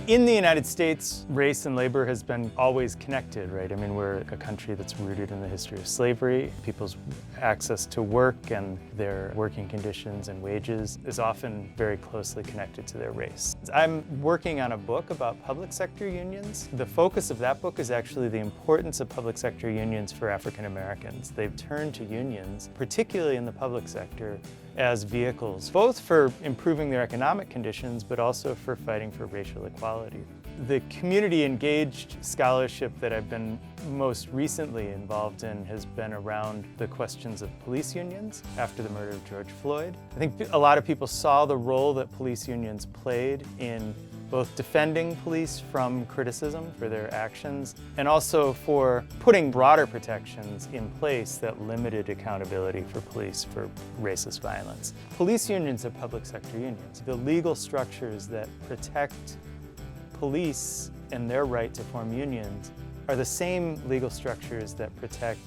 In the United States, race and labor has been always connected, right? I mean, we're a country that's rooted in the history of slavery. People's access to work and their working conditions and wages is often very closely connected to their race. I'm working on a book about public sector unions. The focus of that book is actually the importance of public sector unions for African Americans. They've turned to unions, particularly in the public sector, as vehicles, both for improving their economic conditions, but also for fighting for racial equality. The community-engaged scholarship that I've been most recently involved in has been around the questions of police unions after the murder of George Floyd. I think a lot of people saw the role that police unions played in both defending police from criticism for their actions and also for putting broader protections in place that limited accountability for police for racist violence. Police unions are public sector unions. The legal structures that protect police and their right to form unions are the same legal structures that protect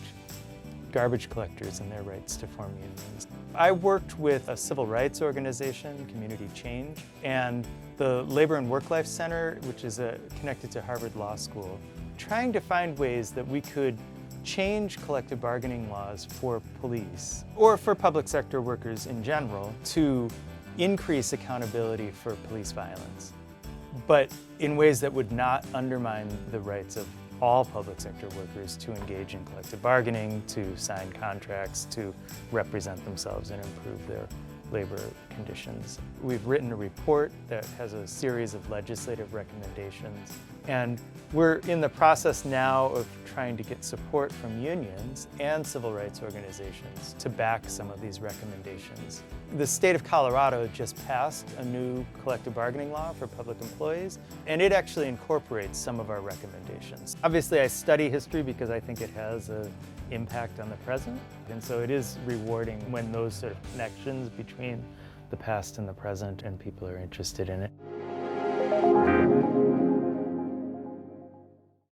garbage collectors and their rights to form unions. I worked with a civil rights organization, Community Change, and the Labor and Work-Life Center, which is connected to Harvard Law School, trying to find ways that we could change collective bargaining laws for police, or for public sector workers in general, to increase accountability for police violence, but in ways that would not undermine the rights of all public sector workers to engage in collective bargaining, to sign contracts, to represent themselves and improve their labor conditions. We've written a report that has a series of legislative recommendations, and we're in the process now of trying to get support from unions and civil rights organizations to back some of these recommendations. The state of Colorado just passed a new collective bargaining law for public employees, and it actually incorporates some of our recommendations. Obviously, I study history because I think it has an impact on the present, and so it is rewarding when those sort of connections between the past and the present and people are interested in it.